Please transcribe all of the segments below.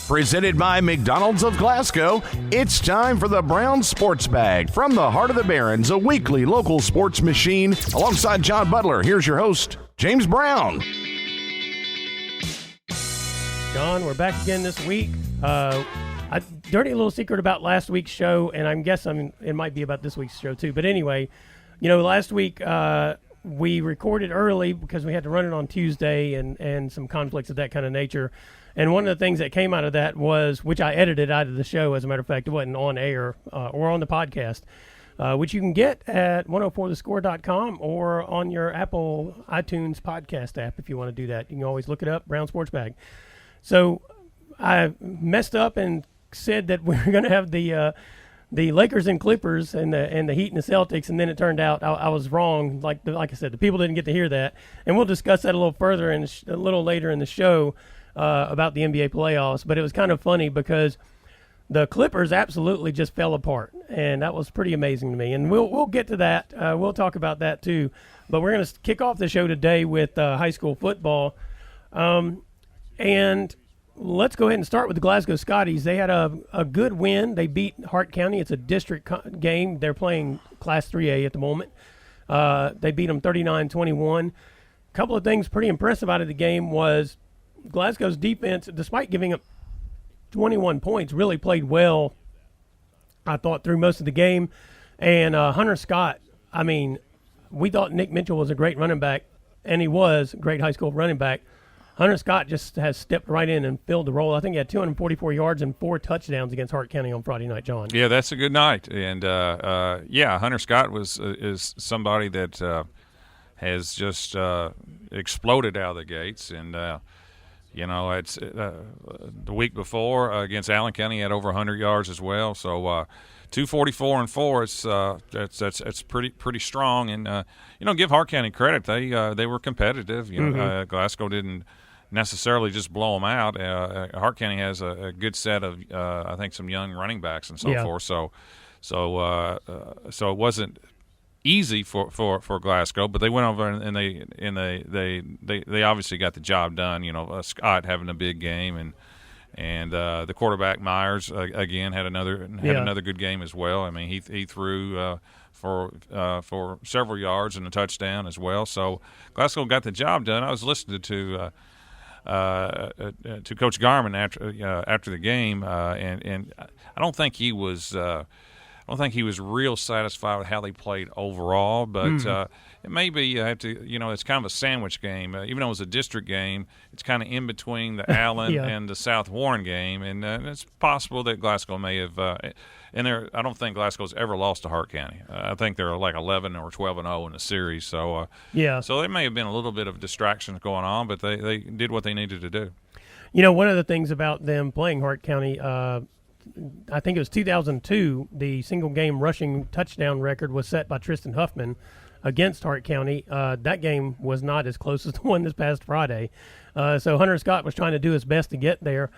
Presented by McDonald's of Glasgow, it's time for the Brown Sports Bag. From the heart of the Barrens, a weekly local sports machine. Alongside John Butler, here's your host, James Brown. John, we're back again this week. A dirty little secret about last week's show, and I'm guessing it might be about this week's show too. But anyway, last week we recorded early because we had to run it on Tuesday and some conflicts of that kind of nature. And one of the things that came out of that was, which I edited out of the show, as a matter of fact, it wasn't on air or on the podcast, which you can get at 104thescore.com or on your Apple iTunes podcast app if you want to do that. You can always look it up, Brown Sports Bag. So I messed up and said that we were going to have the Lakers and Clippers and the Heat and the Celtics, and then it turned out I was wrong. Like I said, the people didn't get to hear that, and we'll discuss that a little further a little later in the show. About the NBA playoffs, but it was kind of funny because the Clippers absolutely just fell apart, and that was pretty amazing to me. And we'll get to that. We'll talk about that too. But we're going to kick off the show today with high school football, and let's go ahead and start with the Glasgow Scotties. They had a good win. They beat Hart County. It's a district game. They're playing Class 3A at the moment. They beat them 39-21. A couple of things pretty impressive out of the game was Glasgow's defense, despite giving up 21 points, really played well, I thought, through most of the game. And Hunter Scott, we thought Nick Mitchell was a great running back, and he was a great high school running back. Hunter Scott just has stepped right in and filled the role. I think he had 244 yards and 4 touchdowns against Hart County on Friday night, John. Yeah, that's a good night. And, Hunter Scott is somebody that has just exploded out of the gates. And, it's the week before against Allen County, he had over 100 yards as well. So 244 and 4, that's pretty strong. And give Hart County credit; they were competitive. Glasgow didn't necessarily just blow them out. Hart County has a good set of I think some young running backs and so forth. So it wasn't easy for Glasgow, but they went over and they obviously got the job done. Scott having a big game, and the quarterback Myers again had another good game as well. He threw for several yards and a touchdown as well. So Glasgow got the job done. I was listening to Coach Garman after the game, and I don't think he was. I don't think he was real satisfied with how they played overall, but it may be you have to. It's kind of a sandwich game. Even though it was a district game, it's kind of in between the Allen and the South Warren game, and it's possible that Glasgow may have. I don't think Glasgow's ever lost to Hart County. I think they're like 11 or 12-0 in the series. So so there may have been a little bit of distractions going on, but they did what they needed to do. One of the things about them playing Hart County. I think it was 2002, the single-game rushing touchdown record was set by Tristan Huffman against Hart County. That game was not as close as the one this past Friday. So Hunter Scott was trying to do his best to get there.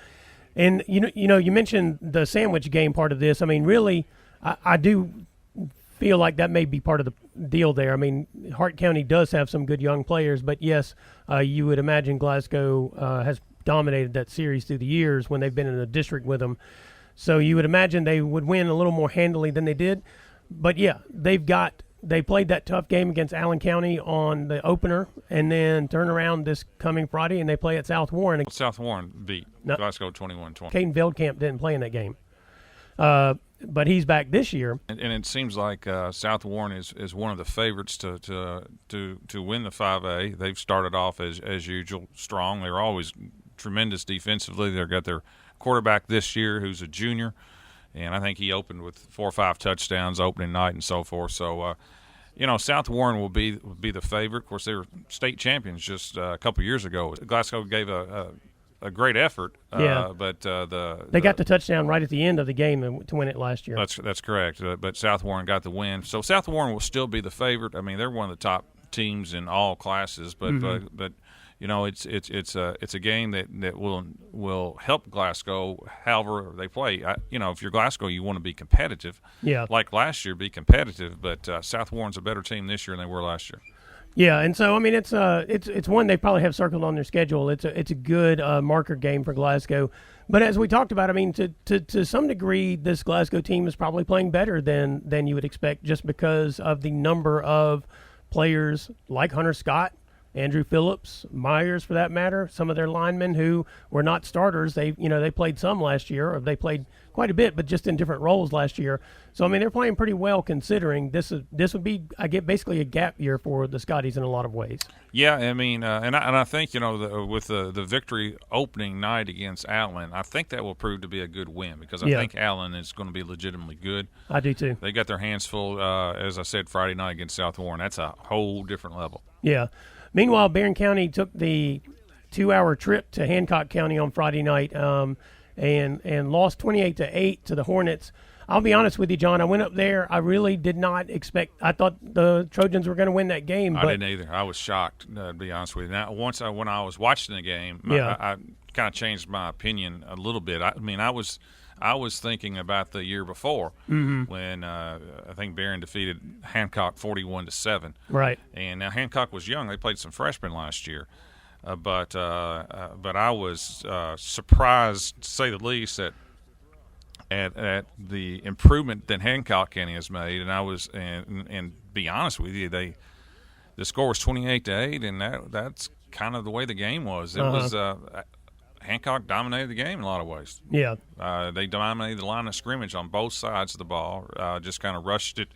And, you mentioned the sandwich game part of this. Really, I do feel like that may be part of the deal there. Hart County does have some good young players, but, yes, you would imagine Glasgow has dominated that series through the years when they've been in the district with them. So you would imagine they would win a little more handily than they did. But, yeah, they played that tough game against Allen County on the opener and then turn around this coming Friday, and they play at South Warren. South Warren beat Glasgow 21-20. Caden Veldkamp didn't play in that game. But he's back this year. And it seems like South Warren is one of the favorites to win the 5A. They've started off, as usual, strong. They're always tremendous defensively. They've got their quarterback this year who's a junior, and I think he opened with 4 or 5 touchdowns opening night and so forth. So, South Warren will be the favorite. Of course, they were state champions just a couple years ago. Glasgow gave a great effort, but they got the touchdown right at the end of the game to win it last year. That's correct. But South Warren got the win, so South Warren will still be the favorite. They're one of the top teams in all classes, but it's a game that will help Glasgow however they play. If you're Glasgow, you want to be competitive. Yeah. Like last year, be competitive. But South Warren's a better team this year than they were last year. Yeah, and so I mean it's one they probably have circled on their schedule. It's a good marker game for Glasgow. But as we talked about, I mean to some degree, this Glasgow team is probably playing better than you would expect, just because of the number of players like Hunter Scott, Andrew Phillips, Myers for that matter, some of their linemen who were not starters. They played some last year, or they played quite a bit, but just in different roles last year. So I mean they're playing pretty well considering this would be basically a gap year for the Scotties in a lot of ways. Yeah, I mean, and I think with the victory opening night against Allen, I think that will prove to be a good win, because I think Allen is going to be legitimately good. I do too. They got their hands full, as I said, Friday night against South Warren. That's a whole different level. Yeah. Meanwhile, Barron County took the 2-hour trip to Hancock County on Friday night and lost 28-8 to the Hornets. I'll be honest with you, John. I went up there. I really did not expect. I thought the Trojans were going to win that game. I didn't either. I was shocked, to be honest with you. Now, when I was watching the game, I kind of changed my opinion a little bit. I mean, I was thinking about the year before when I think Barron defeated Hancock 41-7. Right. And now Hancock was young; they played some freshmen last year, but I was surprised, to say the least, at the improvement that Hancock County has made. And I was and be honest with you, the score was 28-8, and that's kind of the way the game was. It was. Hancock dominated the game in a lot of ways. Yeah. They dominated the line of scrimmage on both sides of the ball, just kind of rushed it.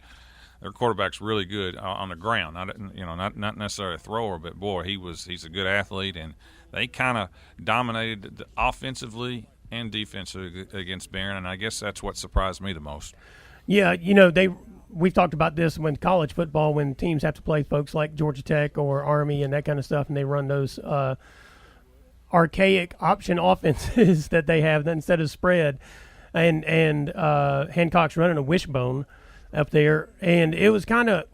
Their quarterback's really good on the ground. Not necessarily a thrower, but, boy, he's a good athlete. And they kind of dominated offensively and defensively against Barron, and I guess that's what surprised me the most. Yeah, we've talked about this when college football, when teams have to play folks like Georgia Tech or Army and that kind of stuff, and they run those archaic option offenses that they have instead of spread, and Hancock's running a wishbone up there, and it was kind of,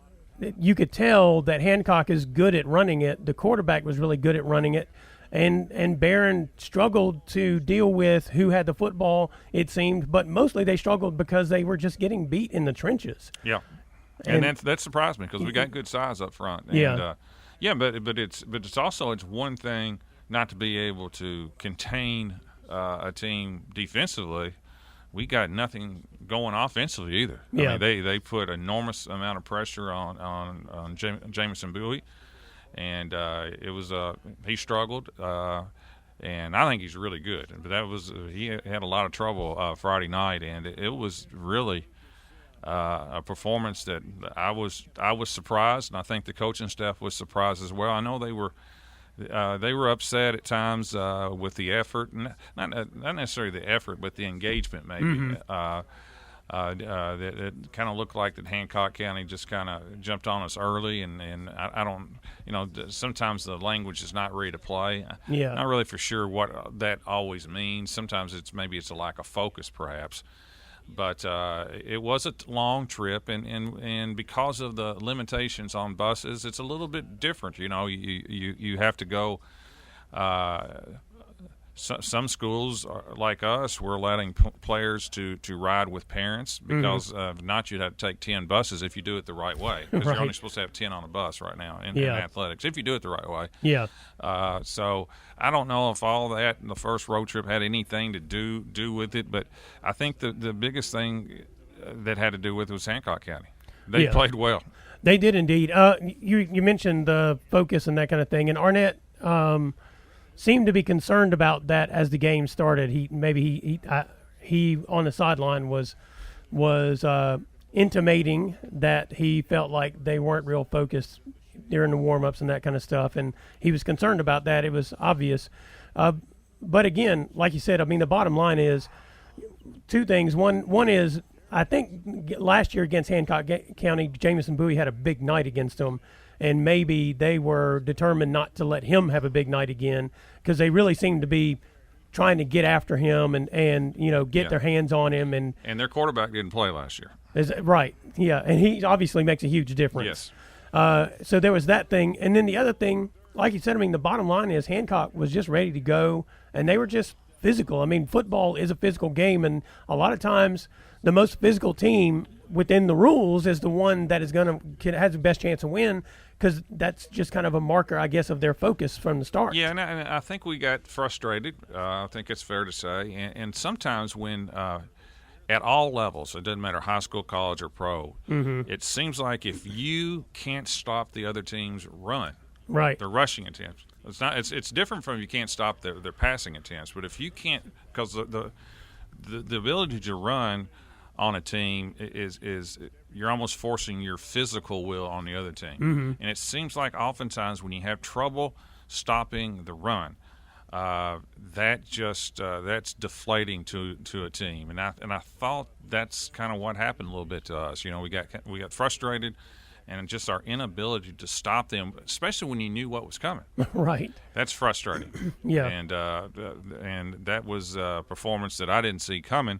you could tell that Hancock is good at running it. The quarterback was really good at running it, and Barron struggled to deal with who had the football, it seemed, but mostly they struggled because they were just getting beat in the trenches. Yeah, and that surprised me, because we got good size up front. And, but it's also one thing not to be able to contain a team defensively. We got nothing going offensively either. Yeah. I mean, they put enormous amount of pressure on Jamison Bowie, and it was he struggled, and I think he's really good. But he had a lot of trouble Friday night, and it was really a performance that I was surprised, and I think the coaching staff was surprised as well. I know they were upset at times with the effort, not necessarily the effort, but the engagement maybe. It kind of looked like that Hancock County just kind of jumped on us early, and I don't, sometimes the language is not ready to play. Yeah. Not really for sure what that always means. Sometimes it's a lack of focus, perhaps. But it was a long trip, and because of the limitations on buses, it's a little bit different. You have to go. Some schools like us, we're letting players to ride with parents, because not you'd have to take 10 buses if you do it the right way, because you're only supposed to have 10 on a bus right now in athletics if you do it the right way. Yeah. So I don't know if all that in the first road trip had anything to do with it, but I think the biggest thing that had to do with it was Hancock County. They played well. They did indeed. You mentioned the focus and that kind of thing, and Arnett seemed to be concerned about that as the game started. He on the sideline was intimating that he felt like they weren't real focused during the warm-ups and that kind of stuff, and he was concerned about that. It was obvious. But again, like you said, I mean, the bottom line is two things. One is, I think last year against Hancock County, Jamison Bowie had a big night against them, and maybe they were determined not to let him have a big night again, because they really seemed to be trying to get after him and get their hands on him. And their quarterback didn't play last year. Right, yeah, and he obviously makes a huge difference. Yes. So there was that thing. And then the other thing, like you said, I mean, the bottom line is Hancock was just ready to go, and they were just physical. I mean, football is a physical game, and a lot of times the most physical team within the rules is the one that is has the best chance of win, because that's just kind of a marker, I guess, of their focus from the start. Yeah, and I think we got frustrated. I think it's fair to say. And sometimes when at all levels, it doesn't matter high school, college, or pro, it seems like if you can't stop the other team's run, their rushing attempts, it's different from you can't stop their passing attempts. But if you can't, because the ability to run on a team is you're almost forcing your physical will on the other team. And it seems like oftentimes when you have trouble stopping the run, that's deflating to a team. And I thought that's kind of what happened a little bit to us. You know, we got frustrated, and just our inability to stop them, especially when you knew what was coming. Right. That's frustrating. Yeah. And that was a performance that I didn't see coming,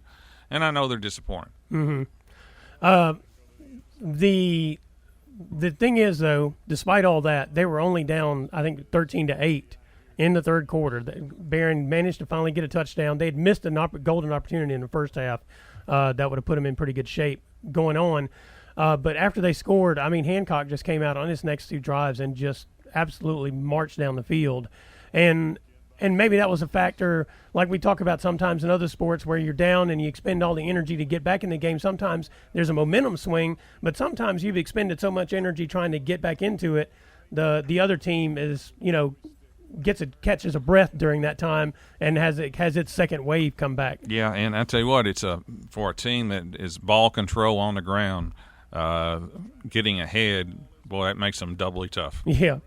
and I know they're disappointed. The thing is, though, despite all that, they were only down, I think, 13-8 in the third quarter. Barron managed to finally get a touchdown. They had missed a golden opportunity in the first half that would have put them in pretty good shape going on. But after they scored, I mean, Hancock just came out on his next two drives and just absolutely marched down the field. And maybe that was a factor, like we talk about sometimes in other sports, where you're down and you expend all the energy to get back in the game. Sometimes there's a momentum swing, but sometimes you've expended so much energy trying to get back into it, the other team is, catches a breath during that time and has its second wave come back. Yeah, and I tell you what, it's for a team that is ball control on the ground, getting ahead, boy, that makes them doubly tough. Yeah.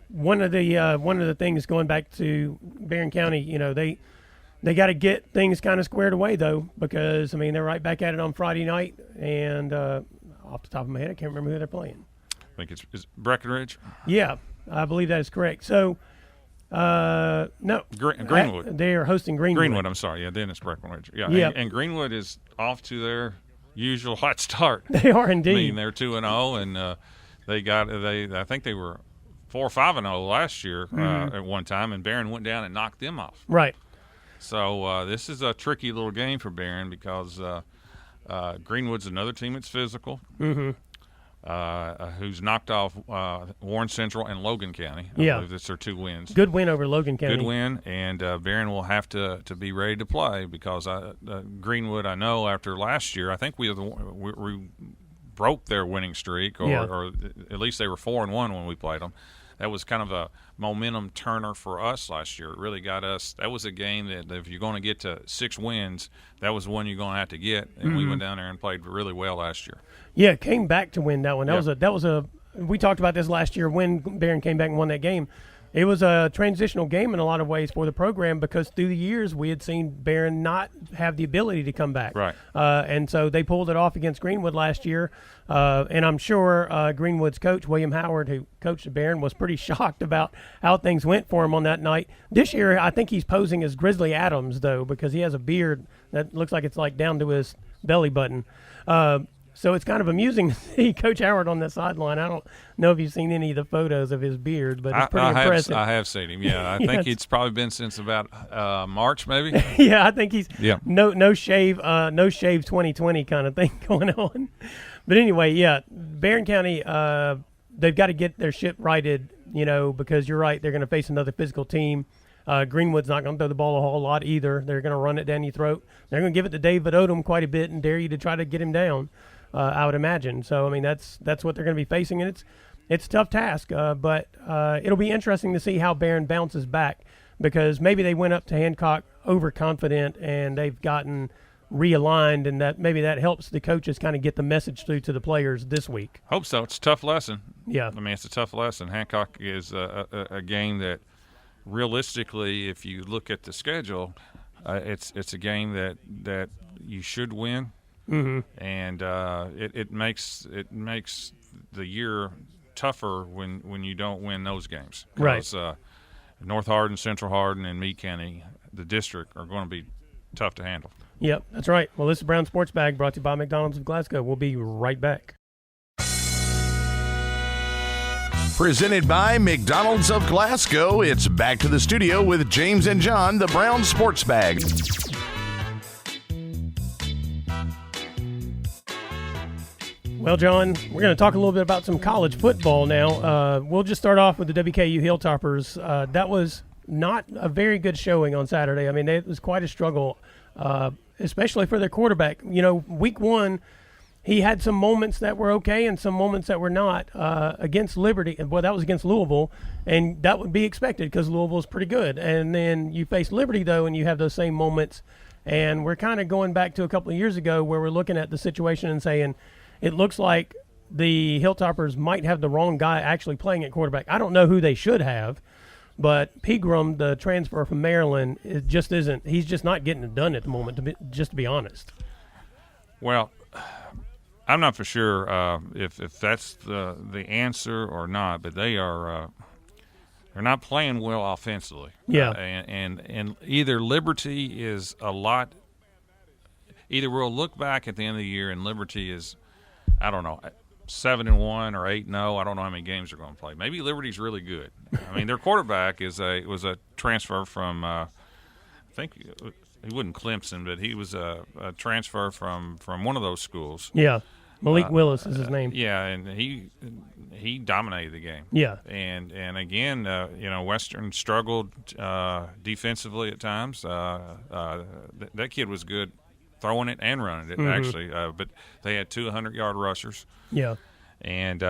One of the things going back to Barron County, they got to get things kind of squared away, though, because, I mean, they're right back at it on Friday night, and off the top of my head, I can't remember who they're playing. I think it's Breckenridge. Yeah, I believe that is correct. So, no. Greenwood. They are hosting Greenwood. Greenwood, I'm sorry. Yeah, then it's Breckenridge. Yeah, yep. And Greenwood is off to their usual hot start. They are indeed. I mean, they're 2-0, and I think they were 4 or 5-0 last year at one time, and Barron went down and knocked them off. Right. So this is a tricky little game for Barron because Greenwood's another team that's physical, who's knocked off Warren Central and Logan County. I believe that's their 2 wins. Good win over Logan County. Good win, and Barron will have to be ready to play because Greenwood, I know after last year, I think we broke their winning streak, or at least they were 4-1 when we played them. That was kind of a momentum turner for us last year. It really got us. That was a game that if you're going to get to 6 wins, that was one you're going to have to get. And we went down there and played really well last year. Yeah, came back to win that one. That was a. We talked about this last year when Barron came back and won that game. It was a transitional game in a lot of ways for the program because through the years we had seen Barron not have the ability to come back. Right. And so they pulled it off against Greenwood last year. And I'm sure Greenwood's coach, William Howard, who coached Barron, was pretty shocked about how things went for him on that night. This year I think he's posing as Grizzly Adams, though, because he has a beard that looks like it's like down to his belly button. So it's kind of amusing to see Coach Howard on the sideline. I don't know if you've seen any of the photos of his beard, but it's pretty impressive. I have seen him, yeah. I think it's probably been since about March, maybe. Yeah, I think he's no shave 2020 kind of thing going on. But anyway, yeah, Barron County, they've got to get their ship righted, because you're right, they're going to face another physical team. Greenwood's not going to throw the ball a whole lot either. They're going to run it down your throat. They're going to give it to David Odom quite a bit and dare you to try to get him down. I would imagine. So, I mean, that's what they're going to be facing, and it's a tough task. But it'll be interesting to see how Barron bounces back because maybe they went up to Hancock overconfident and they've gotten realigned, and that maybe that helps the coaches kind of get the message through to the players this week. Hope so. It's a tough lesson. Yeah. I mean, it's a tough lesson. Hancock is a game that realistically, if you look at the schedule, it's a game that you should win. And it makes the year tougher when you don't win those games. Right. North Hardin, Central Hardin, and Meade County, the district, are going to be tough to handle. Yep, that's right. Well, this is Brown Sports Bag brought to you by McDonald's of Glasgow. We'll be right back. Presented by McDonald's of Glasgow, it's back to the studio with James and John, the Brown Sports Bag. Well, John, we're going to talk a little bit about some college football now. We'll just start off with the WKU Hilltoppers. That was not a very good showing on Saturday. I mean, it was quite a struggle, especially for their quarterback. You know, week one, he had some moments that were okay and some moments that were not against Liberty. Well, that was against Louisville, and that would be expected because Louisville's pretty good. And then you face Liberty, though, and you have those same moments. And we're kind of going back to a couple of years ago where we're looking at the situation and saying, it looks like the Hilltoppers might have the wrong guy actually playing at quarterback. I don't know who they should have, but Pegram, the transfer from Maryland, it just isn't. He's just not getting it done at the moment, to be honest. Well, I'm not for sure if that's the answer or not, but they're not playing well offensively. Yeah, and either Liberty is a lot. Either we'll look back at the end of the year and Liberty is, I don't know, 7-1 or 8-0. I don't know how many games they're going to play. Maybe Liberty's really good. I mean, their quarterback was a transfer from, I think he wasn't Clemson, but he was a transfer from one of those schools. Yeah, Malik Willis is his name. Yeah, and he dominated the game. Yeah, and again, Western struggled defensively at times. That kid was good throwing it and running it, actually. But they had 200-yard rushers. Yeah. And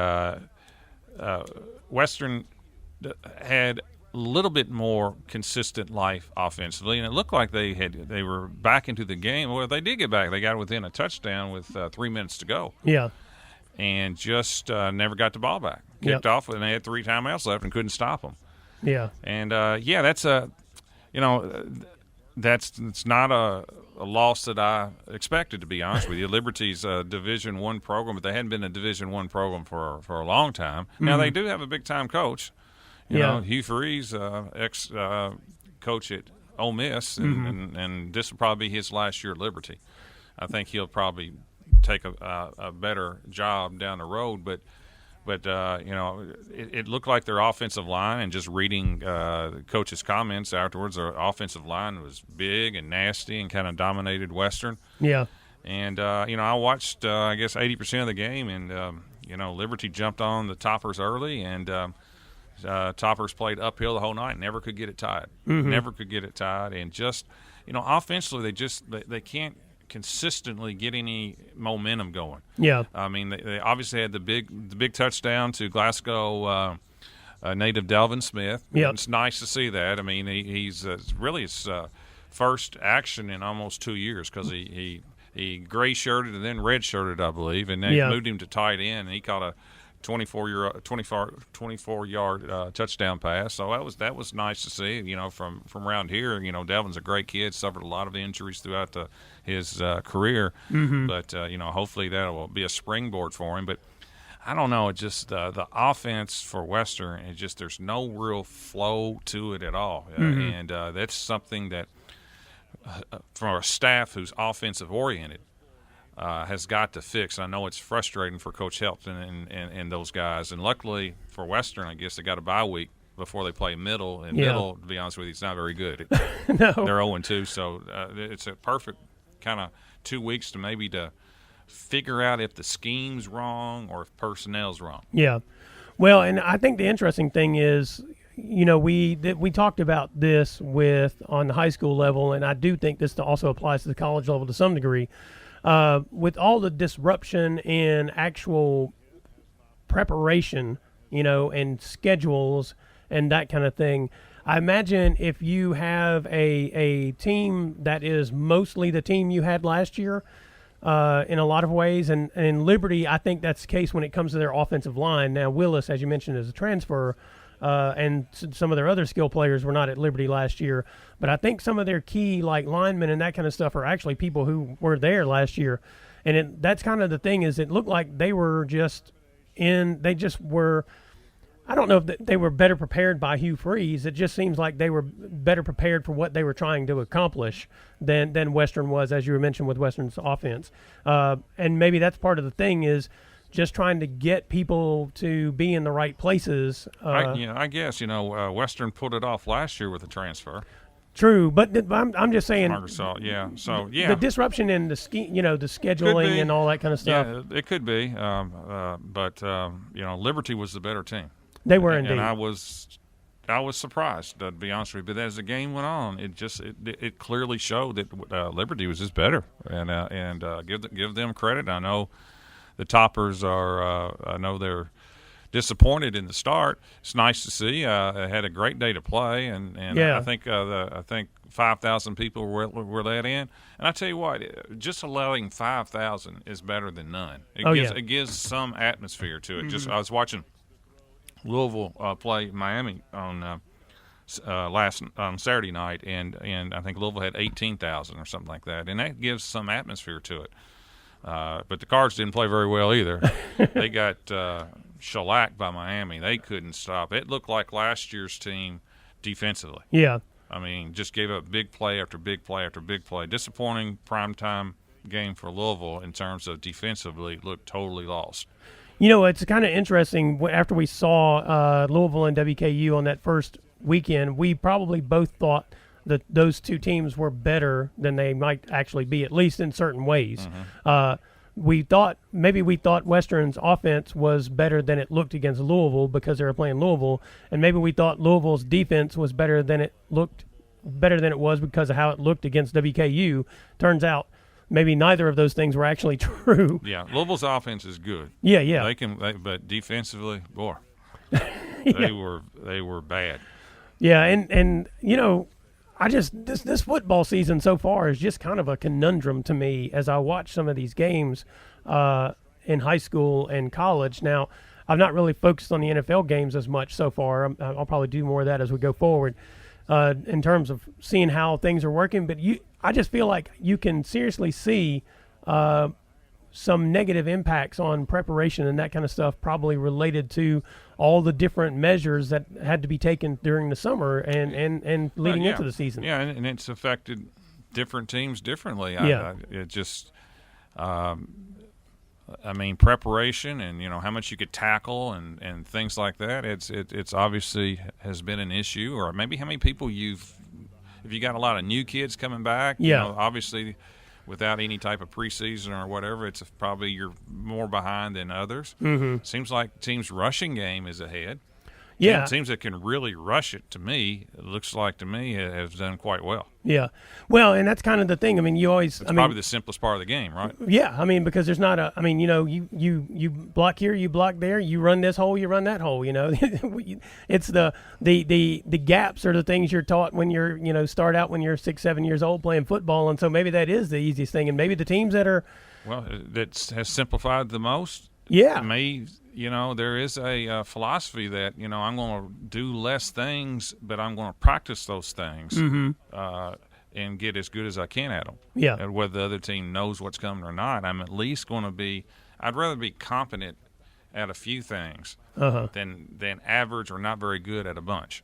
Western had a little bit more consistent life offensively, and it looked like they were back into the game. Well, they did get back. They got within a touchdown with 3 minutes to go. Yeah. And just never got the ball back. Kicked off, and they had 3 timeouts left and couldn't stop them. Yeah. And, that's it's not a loss that I expected, to be honest with you. Liberty's a Division I program, but they hadn't been a Division I program for a long time. Now, they do have a big-time coach. You know, Hugh Freeze, ex-coach at Ole Miss, and this will probably be his last year at Liberty. I think he'll probably take a better job down the road, but it looked like their offensive line, and just reading the coach's comments afterwards, their offensive line was big and nasty and kind of dominated Western. Yeah. And, I watched, I guess, 80% of the game, and, Liberty jumped on the Toppers early, and Toppers played uphill the whole night, never could get it tied. Never could get it tied. And just, offensively, they can't consistently get any momentum going. Yeah. I mean, they obviously had the big touchdown to Glasgow native Delvin Smith. Yeah. It's nice to see that. I mean, he's really his first action in almost 2 years, because he gray-shirted and then red-shirted, I believe, and they moved him to tight end, and he caught a 24-yard touchdown pass. So that was nice to see. From around here, Delvin's a great kid. Suffered a lot of injuries throughout his career, but hopefully that will be a springboard for him. But I don't know. It just the offense for Western, there's no real flow to it at all, and that's something that for a staff who's offensive oriented, has got to fix. I know it's frustrating for Coach Helton and those guys. And luckily for Western, I guess they got a bye week before they play Middle. And Middle, to be honest with you, it's not very good. No. They're 0-2, so it's a perfect kind of 2 weeks to figure out if the scheme's wrong or if personnel's wrong. Yeah. Well, and I think the interesting thing is, we talked about this on the high school level, and I do think this also applies to the college level to some degree. With all the disruption in actual preparation, and schedules and that kind of thing, I imagine if you have a team that is mostly the team you had last year, in a lot of ways, and Liberty, I think that's the case when it comes to their offensive line. Now, Willis, as you mentioned, is a transfer, and some of their other skill players were not at Liberty last year. But I think some of their key, like linemen and that kind of stuff, are actually people who were there last year. And that's kind of the thing, is it looked like they were I don't know if they were better prepared by Hugh Freeze. It just seems like they were better prepared for what they were trying to accomplish than Western was, as you mentioned, with Western's offense. And maybe that's part of the thing, is just trying to get people to be in the right places. I guess, Western pulled it off last year with a transfer. True, but I'm just saying. Arkansas, yeah. So yeah, the disruption in the the scheduling and all that kind of stuff. Yeah, it could be. But Liberty was the better team. They were indeed. And I was surprised, to be honest with you. But as the game went on, it clearly showed that Liberty was just better. And give them credit. I know the Toppers are. I know they're disappointed in the start. It's nice to see. I had a great day to play, and yeah. I think 5,000 people were let in. And I tell you what, just allowing 5,000 is better than none. It gives some atmosphere to it. Mm-hmm. I was watching Louisville play Miami on Saturday night, and I think Louisville had 18,000 or something like that, and that gives some atmosphere to it. But the Cards didn't play very well either. They got shellacked by Miami. They couldn't stop. It looked like last year's team defensively. Yeah. I mean, just gave up big play after big play after big play. Disappointing primetime game for Louisville in terms of defensively, looked totally lost. It's kind of interesting. After we saw Louisville and WKU on that first weekend, we probably both thought that those two teams were better than they might actually be, at least in certain ways. Mm-hmm. We thought Western's offense was better than it looked against Louisville because they were playing Louisville, and maybe we thought Louisville's defense was better than it was because of how it looked against WKU. Turns out maybe neither of those things were actually true. Yeah, Louisville's offense is good. Yeah. But defensively, boy, Yeah. they were bad. Yeah, and this football season so far is just kind of a conundrum to me as I watch some of these games in high school and college. Now, I've not really focused on the NFL games as much so far. I'll probably do more of that as we go forward in terms of seeing how things are working. But I just feel like you can seriously see some negative impacts on preparation and that kind of stuff, probably related to all the different measures that had to be taken during the summer and leading into the season. Yeah, and it's affected different teams differently. Yeah. Preparation and how much you could tackle and things like that. It's obviously has been an issue, or maybe how many people if you got a lot of new kids coming back. Yeah. Obviously, without any type of preseason or whatever, it's probably you're more behind than others. Mm-hmm. Seems like teams' rushing game is ahead. Yeah. Teams that can really rush it, it looks like to me, has done quite well. Yeah. Well, and that's kind of the thing. I mean, it's probably the simplest part of the game, right? Yeah. I mean, because there's not you block here, you block there, you run this hole, you run that hole, It's the gaps are the things you're taught when you're, start out when you're 6-7 years old playing football. And so maybe that is the easiest thing. And maybe the teams that are. Well, that has simplified the most. Yeah. To me, there is a philosophy that, I'm going to do less things, but I'm going to practice those things and get as good as I can at them. Yeah. And whether the other team knows what's coming or not, I'm at least going to I'd rather be competent at a few things than average or not very good at a bunch.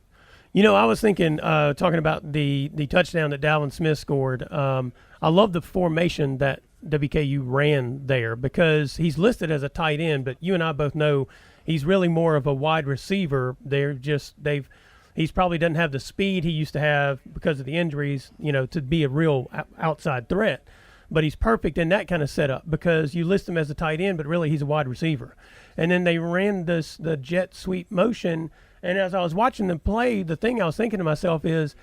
I was thinking, talking about the touchdown that Dalvin Smith scored, I love the formation that WKU ran there because he's listed as a tight end, but you and I both know he's really more of a wide receiver. He's probably doesn't have the speed he used to have because of the injuries, to be a real outside threat. But he's perfect in that kind of setup because you list him as a tight end, but really he's a wide receiver. And then they ran the jet sweep motion, and as I was watching them play, the thing I was thinking to myself is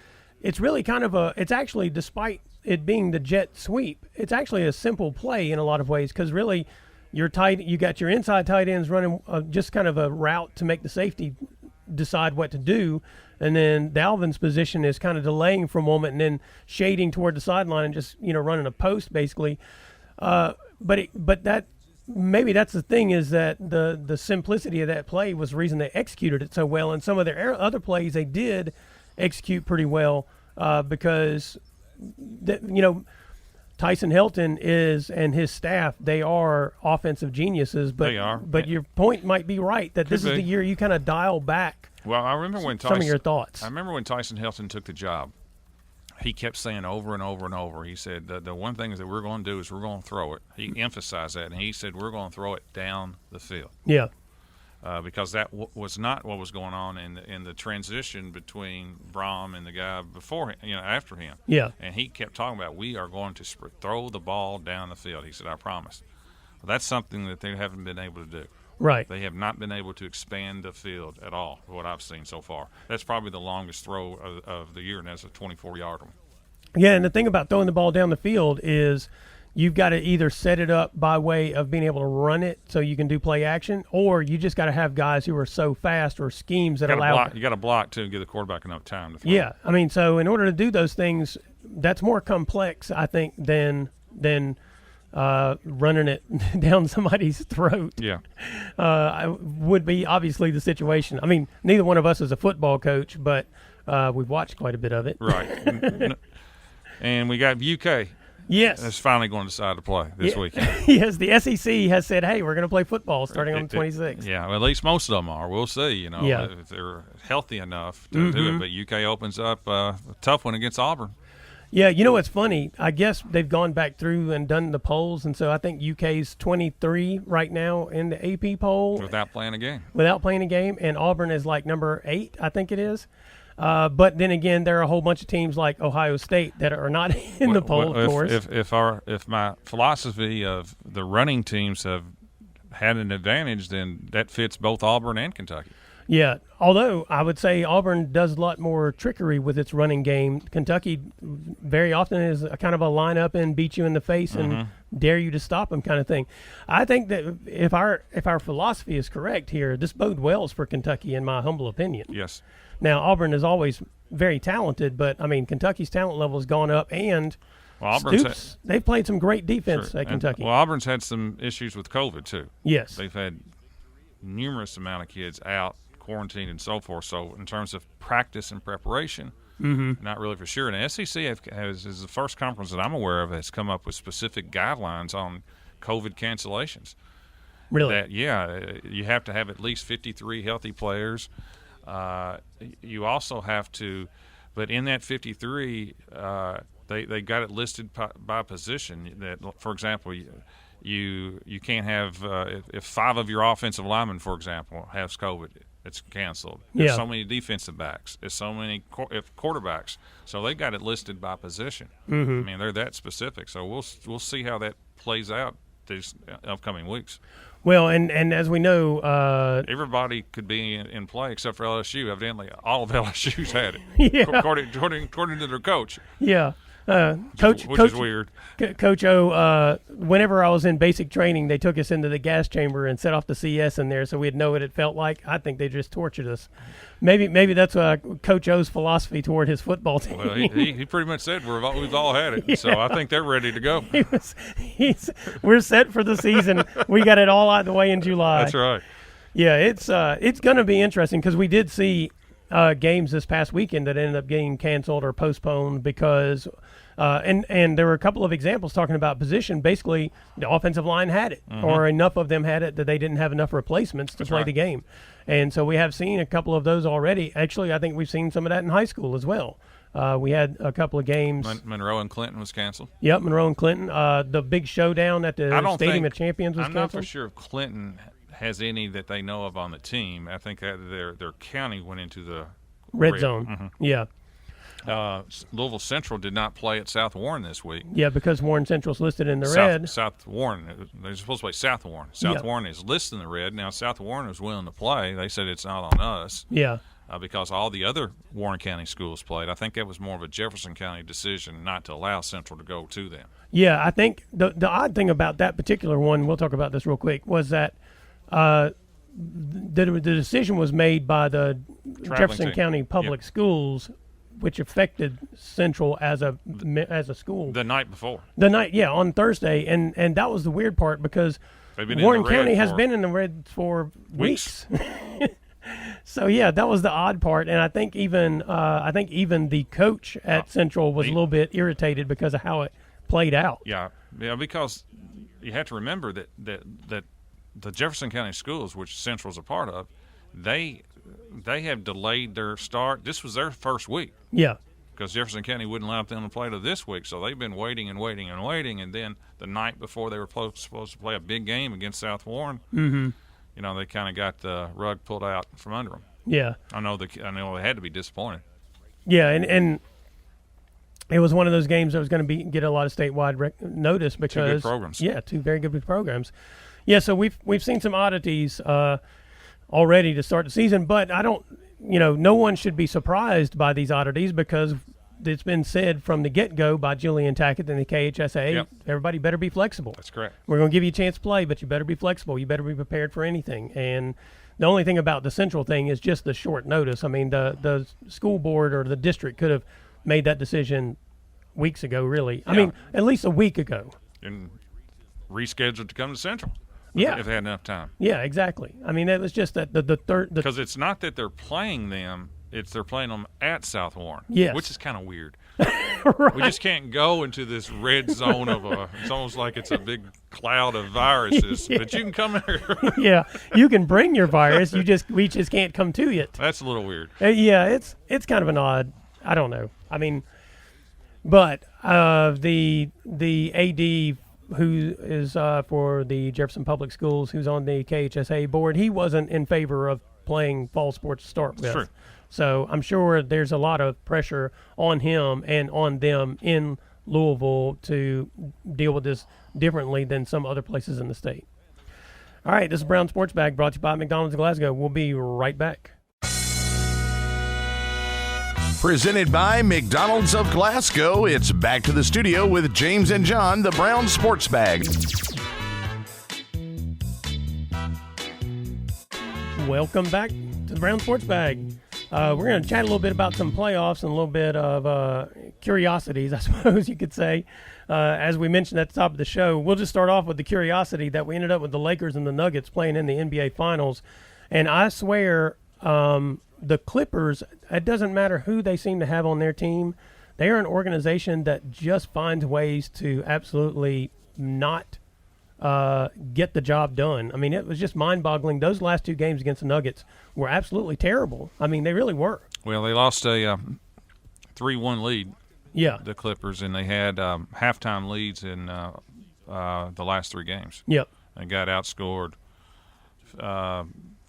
it's really kind of it's actually, despite it being the jet sweep, it's actually a simple play in a lot of ways because really you got your inside tight ends running just kind of a route to make the safety decide what to do, and then Dalvin's position is kind of delaying for a moment and then shading toward the sideline and just running a post basically. But that maybe that's the thing, is that the simplicity of that play was the reason they executed it so well, and some of their other plays they did execute pretty well because Tyson Helton and his staff, they are offensive geniuses. But they are. But your point might be right that this is the year you kind of dial back. Well, I remember when some of your thoughts. I remember when Tyson Helton took the job. He kept saying over and over and over. He said the one thing that we're going to do is we're going to throw it. He emphasized that, and he said we're going to throw it down the field. Yeah. because that was not what was going on in the transition between Brom and the guy before him, after him. Yeah. And he kept talking about, we are going to throw the ball down the field. He said, I promise. Well, that's something that they haven't been able to do. Right. They have not been able to expand the field at all, what I've seen so far. That's probably the longest throw of the year, and that's a 24-yard one. Yeah, and the thing about throwing the ball down the field is you've got to either set it up by way of being able to run it so you can do play action, or you just got to have guys who are so fast or schemes that allow you got to block too and give the quarterback enough time to throw. Yeah, I mean, so in order to do those things, that's more complex, I think, than running it down somebody's throat. Yeah, would be obviously the situation. I mean, neither one of us is a football coach, but we've watched quite a bit of it. Right. And we got UK. Yes. That's finally going to decide to play this weekend. Yes, the SEC has said, hey, we're going to play football starting on the 26th. Yeah, well, at least most of them are. We'll see, if they're healthy enough to do it. But UK opens up a tough one against Auburn. Yeah, you know what's funny? I guess they've gone back through and done the polls, and so I think UK's 23 right now in the AP poll. Without playing a game. Without playing a game, and Auburn is like number 8, I think it is. But then again, there are a whole bunch of teams like Ohio State that are not in the poll, of course. If my philosophy of the running teams have had an advantage, then that fits both Auburn and Kentucky. Yeah, although I would say Auburn does a lot more trickery with its running game. Kentucky very often is a kind of a line up and beat you in the face and dare you to stop them kind of thing. I think that if our philosophy is correct here, this bodes well for Kentucky, in my humble opinion. Yes. Now, Auburn is always very talented, but, I mean, Kentucky's talent level has gone up, and Stoops, they've played some great defense at Kentucky. Well, Auburn's had some issues with COVID, too. Yes. They've had numerous amount of kids out, quarantined, and so forth. So, in terms of practice and preparation, not really for sure. And the SEC is the first conference that I'm aware of has come up with specific guidelines on COVID cancellations. Really? That, you have to have at least 53 healthy players. You also have to, but in that 53, they got it listed by position. That, for example, you can't have if 5 of your offensive linemen, for example, has COVID, it's canceled. There's so many defensive backs. There's so many quarterbacks. So they got it listed by position. I mean, they're that specific. So we'll see how that plays out these upcoming weeks. Well, and as we know, everybody could be in play except for LSU. Evidently, all of LSU's had it, according to their coach. Yeah, which is weird. Coach O, whenever I was in basic training, they took us into the gas chamber and set off the CS in there so we'd know what it felt like. I think they just tortured us. Maybe that's Coach O's philosophy toward his football team. Well, he pretty much said we've all had it, so I think they're ready to go. We're set for the season. We got it all out the way in July. That's right. Yeah, it's going to be interesting because we did see games this past weekend that ended up getting canceled or postponed because and there were a couple of examples talking about position. Basically, the offensive line had it, or enough of them had it that they didn't have enough replacements to play the game. And so we have seen a couple of those already. Actually, I think we've seen some of that in high school as well. We had a couple of games. Monroe and Clinton was canceled. Yep, Monroe and Clinton. The big showdown at the Stadium of Champions was canceled. I'm not for sure if Clinton has any that they know of on the team. I think that their county went into the red zone. Yeah. Louisville Central did not play at South Warren this week. Yeah, because Warren Central's listed in the red. South Warren, they're supposed to play South Warren. South Warren is listed in the red. Now, South Warren was willing to play. They said it's not on us. Yeah. Because all the other Warren County schools played. I think that was more of a Jefferson County decision not to allow Central to go to them. Yeah, I think the odd thing about that particular one, we'll talk about this real quick, was that the decision was made by the Jefferson County Public Schools, which affected Central as a school. The night before. On Thursday, and that was the weird part because Warren County has been in the red for weeks. So that was the odd part, and I think even the coach at Central was a little bit irritated because of how it played out. Yeah, because you have to remember that the Jefferson County schools, which Central's a part of, they have delayed their start. This was their first week. Yeah. Because Jefferson County wouldn't allow them to play to this week, so they've been waiting and waiting and waiting. And then the night before they were supposed to play a big game against South Warren, they kind of got the rug pulled out from under them. Yeah. I know they had to be disappointed. Yeah, and it was one of those games that was going to get a lot of statewide notice because two good programs. Yeah, two very good programs. Yeah, so we've seen some oddities already to start the season, but I don't, no one should be surprised by these oddities because it's been said from the get-go by Julian Tackett and the KHSA, everybody better be flexible. That's correct. We're going to give you a chance to play, but you better be flexible. You better be prepared for anything. And the only thing about the Central thing is just the short notice. I mean, the school board or the district could have made that decision weeks ago, really. I mean, at least a week ago. And rescheduled to come to Central. If they had enough time. Yeah, exactly. I mean, it was just that the third. Because it's not that they're playing them. It's they're playing them at South Warren, which is kind of weird. Right. We just can't go into this red zone it's almost like it's a big cloud of viruses, but you can come here. Yeah, you can bring your virus. We just can't come to it. That's a little weird. Yeah, it's kind of an odd. I don't know. I mean, but the AD who is for the Jefferson Public Schools, who's on the KHSA board, he wasn't in favor of playing fall sports to start with. True. So I'm sure there's a lot of pressure on him and on them in Louisville to deal with this differently than some other places in the state. All right, this is Brown Sports Bag brought to you by McDonald's of Glasgow. We'll be right back. Presented by McDonald's of Glasgow, it's back to the studio with James and John, the Brown Sports Bag. Welcome back to the Brown Sports Bag. We're going to chat a little bit about some playoffs and a little bit of curiosities, I suppose you could say. As we mentioned at the top of the show, we'll just start off with the curiosity that we ended up with the Lakers and the Nuggets playing in the NBA Finals. And I swear the Clippers, it doesn't matter who they seem to have on their team, they are an organization that just finds ways to absolutely not get the job done. I mean, it was just mind-boggling. Those last two games against the Nuggets were absolutely terrible. I mean, they really were. Well, they lost a 3-1 lead, the Clippers, and they had halftime leads in the last three games. Yep. They got outscored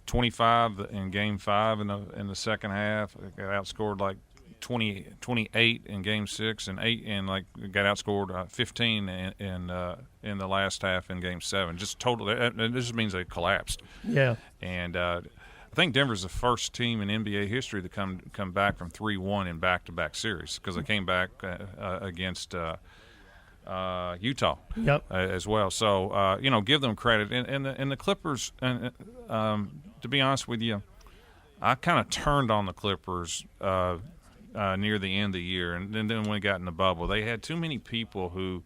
25 in Game 5 in the second half. They got outscored like 28 in Game 6 and 8, and got outscored 15 in the last half in Game 7. Just total. It just means they collapsed. Yeah. And I think Denver's the first team in NBA history to come back from 3-1 in back-to-back series because they came back against Utah as well. So give them credit. And the Clippers. And to be honest with you, I kind of turned on the Clippers near the end of the year, and then when we got in the bubble, they had too many people who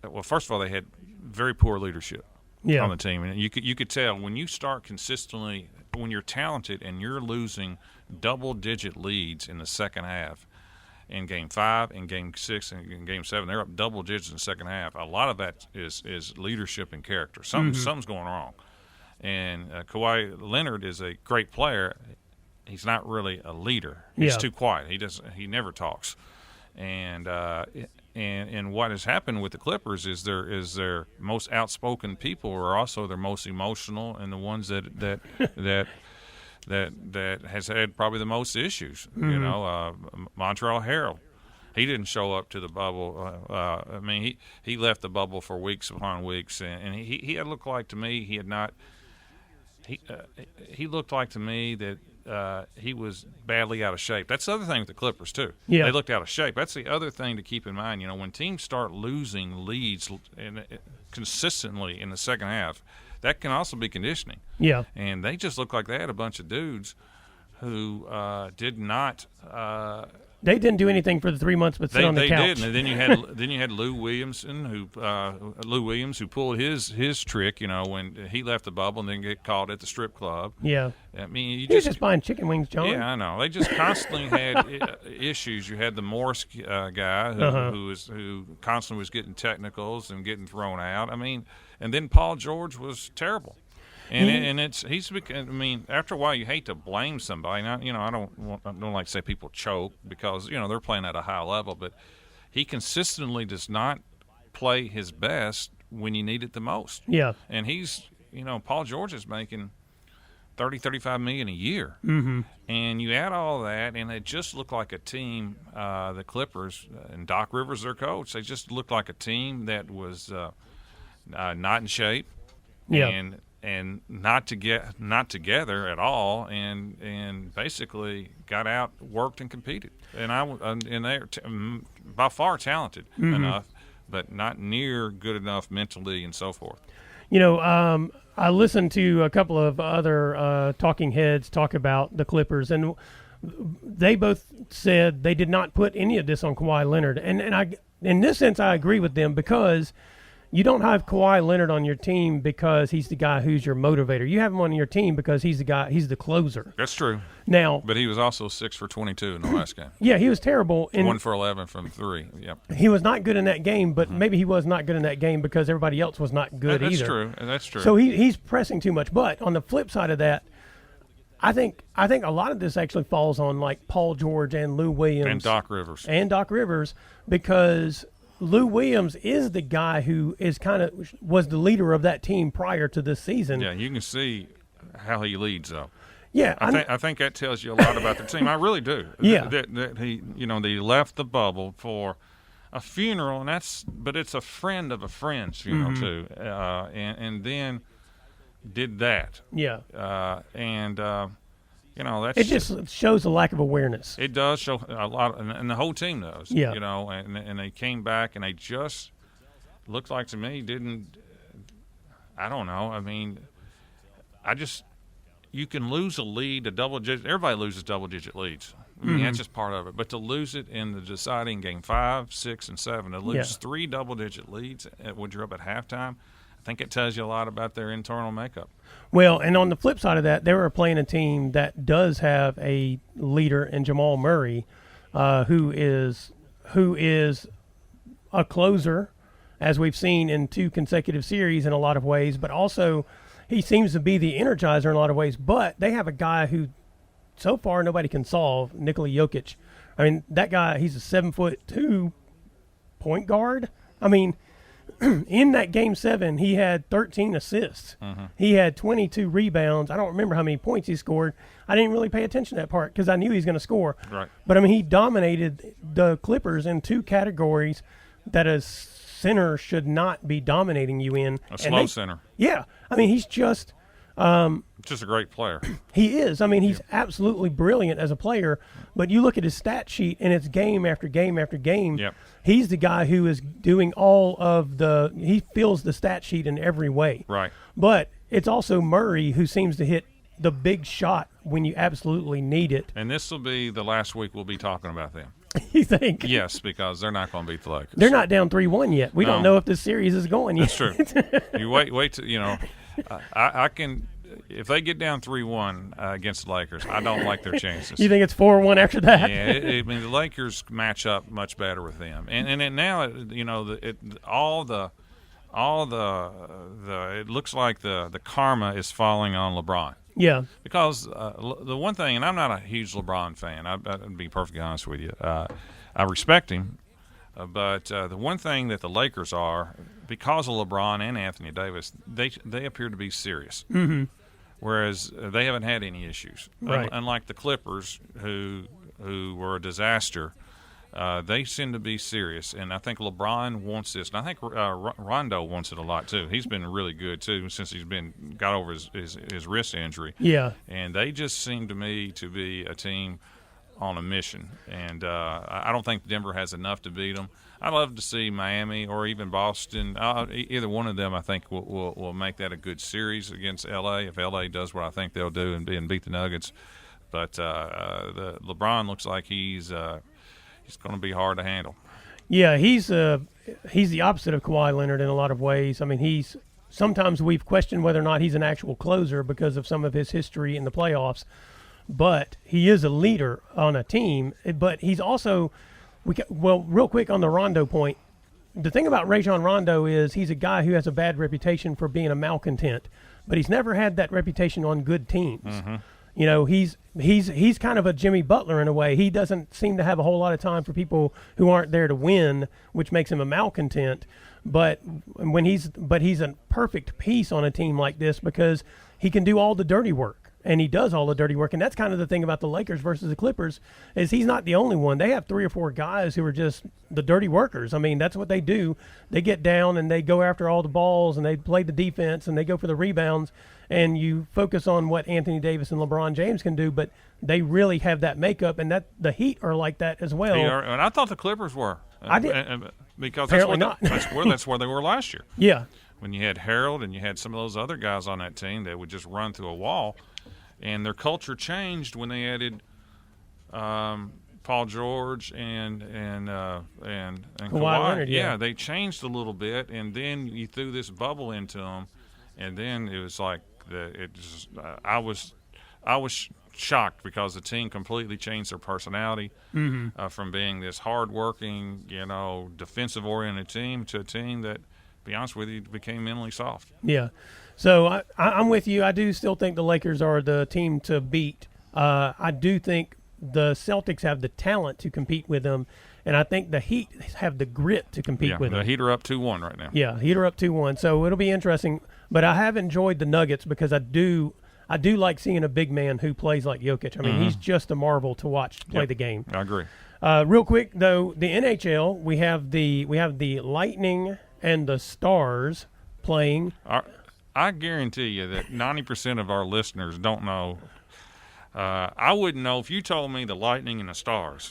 well, first of all, they had very poor leadership on the team, and you could tell when you start consistently, when you're talented and you're losing double-digit leads in the second half. In Game 5, in Game 6, and in Game 7, they're up double digits in the second half. A lot of that is leadership and character. Something's going wrong. And Kawhi Leonard is a great player. He's not really a leader. He's too quiet. He never talks. And what has happened with the Clippers is their most outspoken people are also their most emotional and the ones that has had probably the most issues. Mm-hmm. Montreal Harrell, he didn't show up to the bubble. I mean, he left the bubble for weeks upon weeks, and he had looked like to me he had not. He looked like to me that he was badly out of shape. That's the other thing with the Clippers too. Yeah. They looked out of shape. That's the other thing to keep in mind. When teams start losing leads consistently in the second half, that can also be conditioning. Yeah. And they just looked like they had a bunch of dudes who did not they didn't do anything for the 3 months but sit on the couch. They didn't. And then you had Lou Williams who pulled his trick, when he left the bubble and then get called at the strip club. Yeah. I mean, you're just buying chicken wings, John. Yeah, I know. They just constantly had issues. You had the Morris guy who constantly was getting technicals and getting thrown out. I mean, and then Paul George was terrible. And after a while you hate to blame somebody. Now, I don't like to say people choke because they're playing at a high level, but he consistently does not play his best when you need it the most. Yeah. And he's, Paul George is making $30-35 million a year. Mm-hmm. And you add all that, and it just looked like a team, the Clippers, and Doc Rivers, their coach, they just looked like a team that was not in shape. Yeah. And not together at all, and basically got out, worked, and competed. And they're by far talented enough, but not near good enough mentally and so forth. I listened to a couple of other talking heads talk about the Clippers, and they both said they did not put any of this on Kawhi Leonard. And I, in this sense, I agree with them, because you don't have Kawhi Leonard on your team because he's the guy who's your motivator. You have him on your team because he's the closer. That's true. Now, but he was also 6 for 22 in the last game. Yeah, he was terrible. 1 for 11 from 3. Yep. He was not good in that game, but maybe he was not good in that game because everybody else was not good either. That's true. So he's pressing too much. But on the flip side of that, I think a lot of this actually falls on like Paul George and Lou Williams and Doc Rivers because Lou Williams is the guy who was the leader of that team prior to this season. Yeah, you can see how he leads, though. Yeah, I think that tells you a lot about the team. I really do. Yeah, that he, they left the bubble for a funeral, but it's a friend of a friend's funeral too, and then did that. Yeah, that's it just shows a lack of awareness. It does show a lot, and the whole team does. Yeah, and they came back, and they just looked like to me didn't. I don't know. I mean, you can lose a lead, a double-digit. Everybody loses double-digit leads. I mean, that's just part of it. But to lose it in the deciding game 5, 6, and 7, to lose 3 double-digit leads when you're up at halftime, I think it tells you a lot about their internal makeup. Well, and on the flip side of that, they were playing a team that does have a leader in Jamal Murray, who is a closer, as we've seen in 2 consecutive series in a lot of ways, but also he seems to be the energizer in a lot of ways. But they have a guy who, so far, nobody can solve, Nikola Jokic. I mean, that guy, he's a 7'2" point guard. I mean, in that Game 7, he had 13 assists. He had 22 rebounds. I don't remember how many points he scored. I didn't really pay attention to that part because I knew he was going to score. Right. But, I mean, he dominated the Clippers in 2 categories that a center should not be dominating you in. A slow center. Yeah. I mean, he's just a great player. He is. I mean, he's absolutely brilliant as a player, but you look at his stat sheet, and it's game after game after game. Yep. He's the guy who is doing he fills the stat sheet in every way. Right. But it's also Murray who seems to hit the big shot when you absolutely need it. And this will be the last week we'll be talking about them. You think? Yes, because they're not going to beat the Lakers. They're not down 3-1 yet. We don't know if this series is going yet. That's true. You wait to, I can – if they get down 3-1 against the Lakers, I don't like their chances. You think it's 4-1 after that? Yeah, I mean, the Lakers match up much better with them. And now, it looks like the karma is falling on LeBron. Yeah. Because the one thing, and I'm not a huge LeBron fan, I'd be perfectly honest with you. I respect him, but the one thing that the Lakers are, because of LeBron and Anthony Davis, they appear to be serious. Mm-hmm. Whereas they haven't had any issues. Right. Unlike the Clippers, who were a disaster, they seem to be serious. And I think LeBron wants this. And I think Rondo wants it a lot, too. He's been really good, too, since he's got over his wrist injury. Yeah. And they just seem to me to be a team on a mission. And I don't think Denver has enough to beat them. I'd love to see Miami or even Boston. Either one of them, I think, will make that a good series against L.A. if L.A. does what I think they'll do and beat the Nuggets. But the LeBron looks like he's going to be hard to handle. Yeah, he's the opposite of Kawhi Leonard in a lot of ways. I mean, sometimes we've questioned whether or not he's an actual closer because of some of his history in the playoffs. But he is a leader on a team. But he's also real quick on the Rondo point, the thing about Rajon Rondo is he's a guy who has a bad reputation for being a malcontent, but he's never had that reputation on good teams. Mm-hmm. You know, he's kind of a Jimmy Butler in a way. He doesn't seem to have a whole lot of time for people who aren't there to win, which makes him a malcontent. But he's a perfect piece on a team like this because he can do all the dirty work, and he does all the dirty work. And that's kind of the thing about the Lakers versus the Clippers is he's not the only one. They have 3 or 4 guys who are just the dirty workers. I mean, that's what they do. They get down and they go after all the balls and they play the defense and they go for the rebounds. And you focus on what Anthony Davis and LeBron James can do, but they really have that makeup, and that the Heat are like that as well. And I thought the Clippers were. I did. Because Apparently that's where they were last year. Yeah. When you had Harold and you had some of those other guys on that team that would just run through a wall, and their culture changed when they added Paul George and Kawhi. Leonard, yeah, they changed a little bit, and then you threw this bubble into them, and then it was like I was shocked because the team completely changed their personality from being this hard-working, defensive-oriented team to a team that, to be honest with you, became mentally soft. Yeah. So I'm with you. I do still think the Lakers are the team to beat. I do think the Celtics have the talent to compete with them, and I think the Heat have the grit to compete with them. The Heat are up 2-1 right now. Yeah, Heat are up 2-1. So it'll be interesting. But I have enjoyed the Nuggets because I do like seeing a big man who plays like Jokic. I mean, he's just a marvel to watch play the game. I agree. Real quick though, the NHL, we have the Lightning and the Stars playing. I guarantee you that 90% of our listeners don't know. I wouldn't know if you told me the Lightning and the Stars.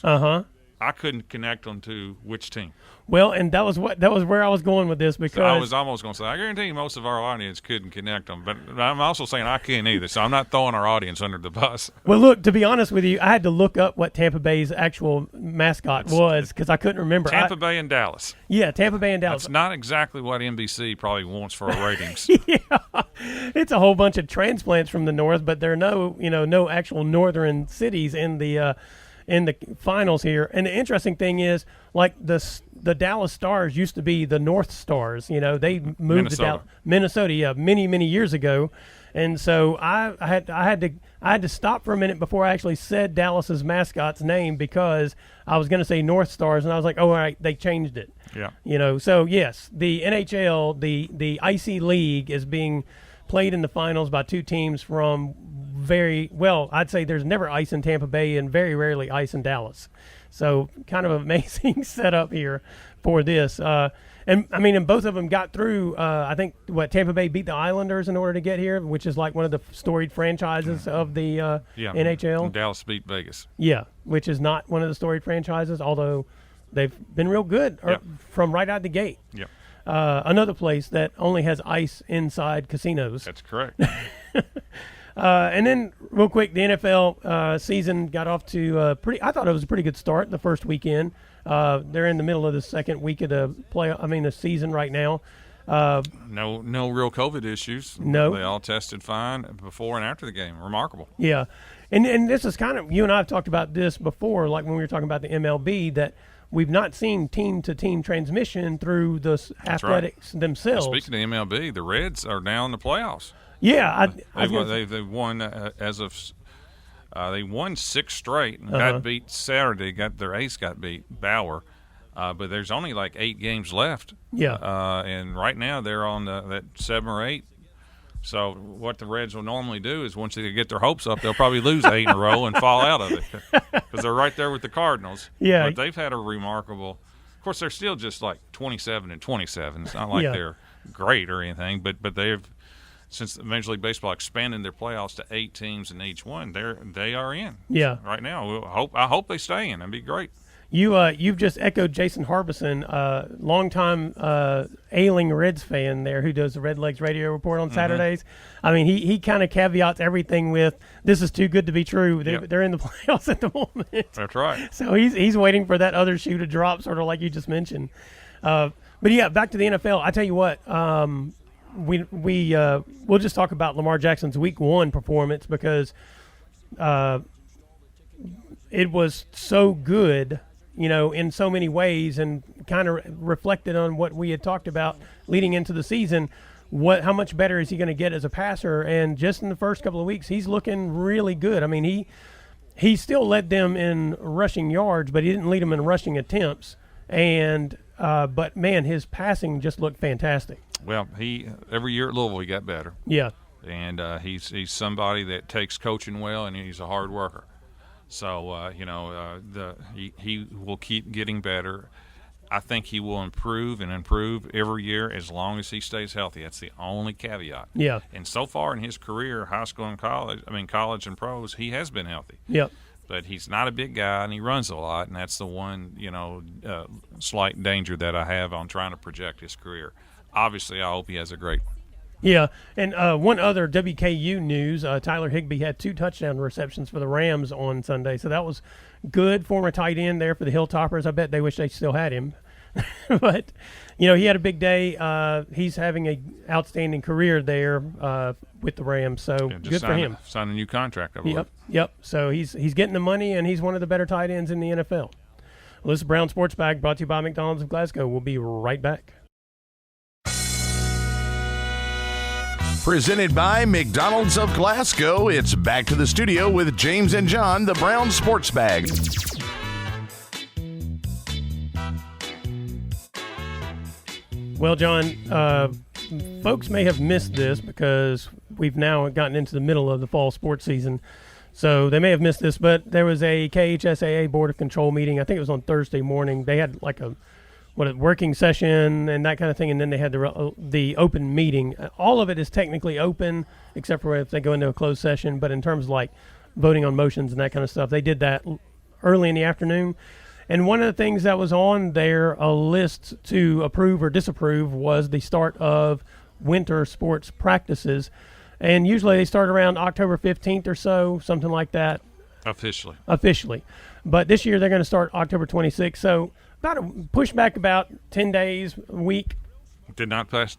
I couldn't connect them to which team. Well, and that was where I was going with this because I was almost going to say I guarantee most of our audience couldn't connect them, but I'm also saying I can't either. So I'm not throwing our audience under the bus. Well, look, to be honest with you, I had to look up what Tampa Bay's actual mascot was because I couldn't remember. Tampa Bay and Dallas. Yeah, Tampa Bay and Dallas. That's not exactly what NBC probably wants for our ratings. Yeah, it's a whole bunch of transplants from the north, but there are no actual northern cities in the finals here. And the interesting thing is, like the Dallas Stars used to be the North Stars. They moved to Minnesota, many years ago. And so I had to stop for a minute before I actually said Dallas's mascot's name because I was going to say North Stars, and I was like, oh, all right, they changed it. Yeah. So yes, the NHL, the IC League is being played in the finals by 2 teams from I'd say there's never ice in Tampa Bay and very rarely ice in Dallas. So kind of amazing setup here for this. And both of them got through. I think Tampa Bay beat the Islanders in order to get here, which is like one of the storied franchises of the NHL. And Dallas beat Vegas. Yeah, which is not one of the storied franchises, although they've been real good from right out the gate. Yep. Another place that only has ice inside casinos. That's correct. And then, real quick, the NFL season got off to I thought it was a pretty good start the first weekend. They're in the middle of the second week of the season right now. No real COVID issues. No. They all tested fine before and after the game. Remarkable. Yeah. And this is kind of, you and I have talked about this before, like when we were talking about the MLB, that we've not seen team-to-team transmission through the athletics themselves. Speaking of MLB, the Reds are now in the playoffs. Yeah, they won they won 6 straight and got beat Saturday. Their ace got beat, Bauer, but there's only like 8 games left. Yeah, and right now they're on that 7 or 8. So what the Reds will normally do is once they get their hopes up, they'll probably lose 8 in a row and fall out of it because they're right there with the Cardinals. Yeah, but they've had a remarkable. Of course, they're still just like 27 and 27. It's not like they're great or anything, but they've. Since Major League Baseball expanded their playoffs to 8 teams in each one, they are in. Yeah. Right now, I hope they stay in. That'd be great. You've just echoed Jason Harbison, longtime ailing Reds fan there, who does the Red Legs Radio Report on Saturdays. I mean, he kind of caveats everything with "This is too good to be true." They're in the playoffs at the moment. That's right. So he's waiting for that other shoe to drop, sort of like you just mentioned. But yeah, back to the NFL. I tell you what. We'll just talk about Lamar Jackson's Week 1 performance because it was so good, in so many ways, and kind of reflected on what we had talked about leading into the season. how much better is he going to get as a passer? And just in the first couple of weeks, he's looking really good. I mean, he still led them in rushing yards, but he didn't lead them in rushing attempts. And but man, his passing just looked fantastic. Well, every year at Louisville he got better. Yeah. And he's somebody that takes coaching well, and he's a hard worker. So he will keep getting better. I think he will improve every year as long as he stays healthy. That's the only caveat. Yeah. And so far in his career, high school and college and pros, he has been healthy. Yep. But he's not a big guy, and he runs a lot, and that's the one slight danger that I have on trying to project his career. Obviously, I hope he has a great one. Yeah, and one other WKU news, Tyler Higbee had 2 touchdown receptions for the Rams on Sunday, so that was good. Former tight end there for the Hilltoppers. I bet they wish they still had him. But, he had a big day. He's having an outstanding career there with the Rams, so good for him. Signed a new contract, I believe. Yep. So he's getting the money, and he's one of the better tight ends in the NFL. Well, this is Brown Sports Bag, brought to you by McDonald's of Glasgow. We'll be right back. Presented by McDonald's of Glasgow, it's back to the studio with James and John, the Brown Sports Bag. Well, John, folks may have missed this because we've now gotten into the middle of the fall sports season, so they may have missed this, but there was a KHSAA Board of Control meeting. I think it was on Thursday morning. They had like a working session and that kind of thing, and then they had the open meeting. All of it is technically open, except for if they go into a closed session. But in terms of like voting on motions and that kind of stuff, they did that early in the afternoon. And one of the things that was on there, a list to approve or disapprove, was the start of winter sports practices. And usually they start around October 15th or so, something like that. Officially. But this year they're going to start October 26th. So push back about 10 days, a week. They did not push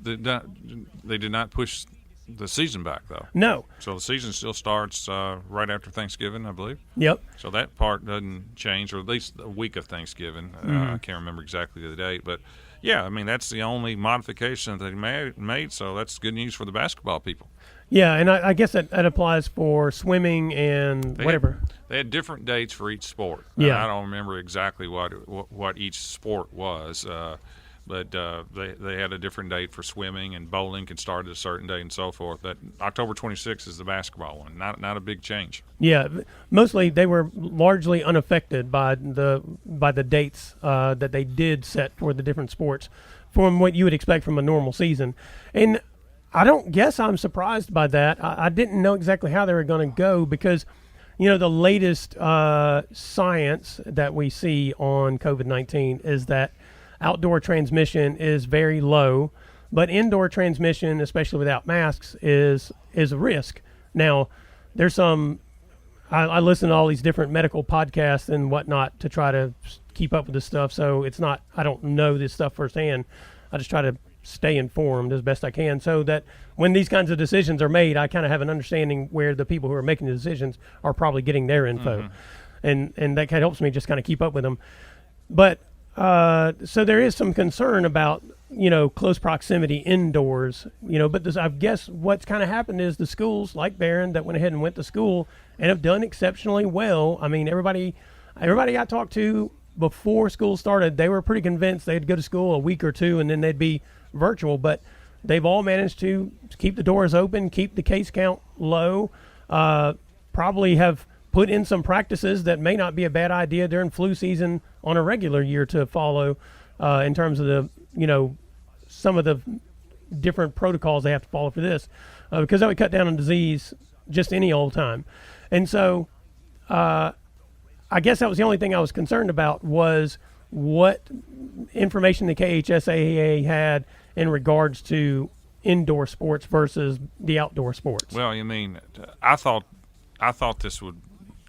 the season back, though. No. So the season still starts right after Thanksgiving, I believe. Yep. So that part doesn't change, or at least a week of Thanksgiving. I can't remember exactly the date. But, yeah, I mean, that's the only modification that they made, so that's good news for the basketball people. Yeah, and I guess that applies for swimming and whatever. They had different dates for each sport. Yeah. I don't remember exactly what each sport was, but they had a different date for swimming, and bowling can start at a certain date and so forth. But October 26th is the basketball one. Not a big change. Yeah, mostly they were largely unaffected by the dates that they did set for the different sports, from what you would expect from a normal season. And I don't guess I'm surprised by that. I didn't know exactly how they were going to go because, the latest science that we see on COVID-19 is that outdoor transmission is very low, but indoor transmission, especially without masks, is a risk. Now, there's some I listen to all these different medical podcasts and whatnot to try to keep up with this stuff, so it's not – I don't know this stuff firsthand. I just try to stay informed as best I can so that when these kinds of decisions are made, I kind of have an understanding where the people who are making the decisions are probably getting their info. And that kind of helps me just kind of keep up with them. But so there is some concern about, close proximity indoors, but I guess what's kind of happened is the schools like Barron that went ahead and went to school and have done exceptionally well. I mean, everybody I talked to before school started, they were pretty convinced they'd go to school a week or two and then they'd be virtual, but they've all managed to keep the doors open, keep the case count low, probably have put in some practices that may not be a bad idea during flu season on a regular year to follow in terms of the, some of the different protocols they have to follow for this because that would cut down on disease just any old time. And so I guess that was the only thing I was concerned about was what information the KHSAA had in regards to indoor sports versus the outdoor sports. Well, I thought this would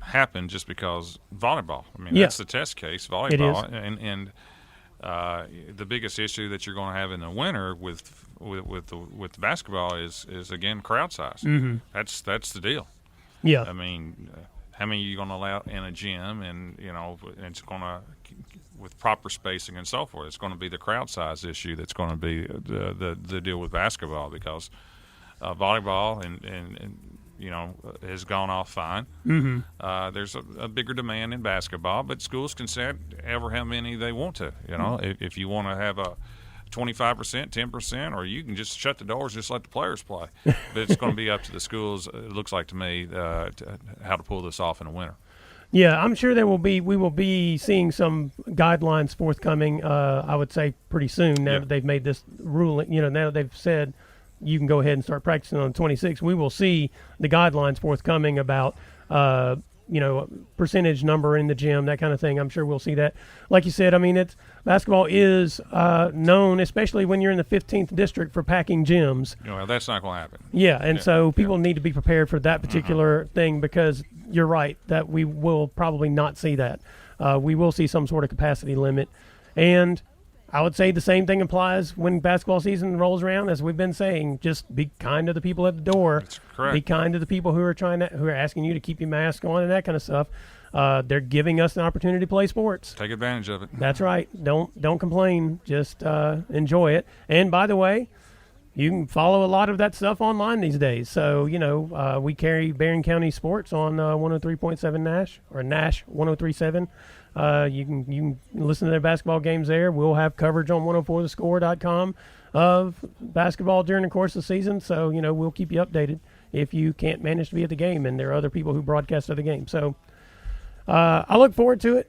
happen just because volleyball. That's the test case, volleyball, and the biggest issue that you're going to have in the winter with the basketball is again crowd size. Mm-hmm. That's the deal. Yeah. how many you're going to allow in a gym, and it's going to, with proper spacing and so forth. It's going to be the crowd size issue that's going to be the deal with basketball, because volleyball and has gone off fine. Mm-hmm. There's a bigger demand in basketball, but schools can set ever how many they want to. If you want to have a 25%, 10%, or you can just shut the doors, just let the players play. But it's going to be up to the schools, it looks like to me, how to pull this off in the winter. Yeah, I'm sure we will be seeing some guidelines forthcoming, I would say pretty soon, now that they've made this ruling, now that they've said you can go ahead and start practicing on the 26th. We will see the guidelines forthcoming about, percentage number in the gym, that kind of thing. I'm sure we'll see that. Like you said, basketball is known, especially when you're in the 15th district, for packing gyms. That's not going to happen. Yeah, and so people need to be prepared for that particular thing, because you're right that we will probably not see that. We will see some sort of capacity limit. And I would say the same thing applies when basketball season rolls around, as we've been saying. Just be kind to the people at the door. That's correct. Be kind to the people who are asking you to keep your mask on and that kind of stuff. They're giving us an opportunity to play sports. Take advantage of it. That's right. Don't complain. Just enjoy it. And by the way, you can follow a lot of that stuff online these days. So, we carry Barron County Sports on 103.7 Nash, or Nash 103.7. You can listen to their basketball games there. We'll have coverage on 104thescore.com of basketball during the course of the season. So, we'll keep you updated if you can't manage to be at the game, and there are other people who broadcast other games. So, I look forward to it.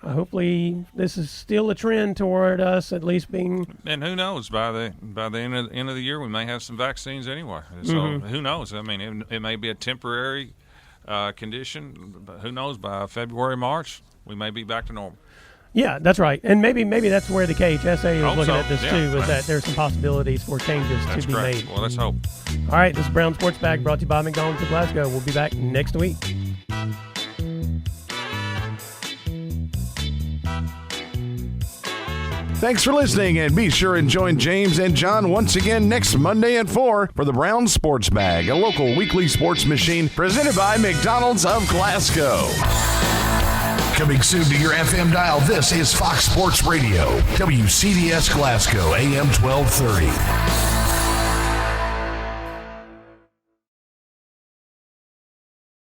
Hopefully this is still a trend toward us at least being. And who knows, by the end of the year, we may have some vaccines anyway. So who knows? It may be a temporary condition, but who knows? By February, March, we may be back to normal. Yeah, that's right. And maybe that's where the KHSA is looking at this too, is that there's some possibilities for changes to be made. Well, let's hope. All right, this is Brown Sports Bag, brought to you by McDonald's of Glasgow. We'll be back next week. Thanks for listening, and be sure and join James and John once again next Monday at 4 for the Brown Sports Bag, a local weekly sports machine presented by McDonald's of Glasgow. Coming soon to your FM dial, this is Fox Sports Radio, WCDS Glasgow, AM 1230.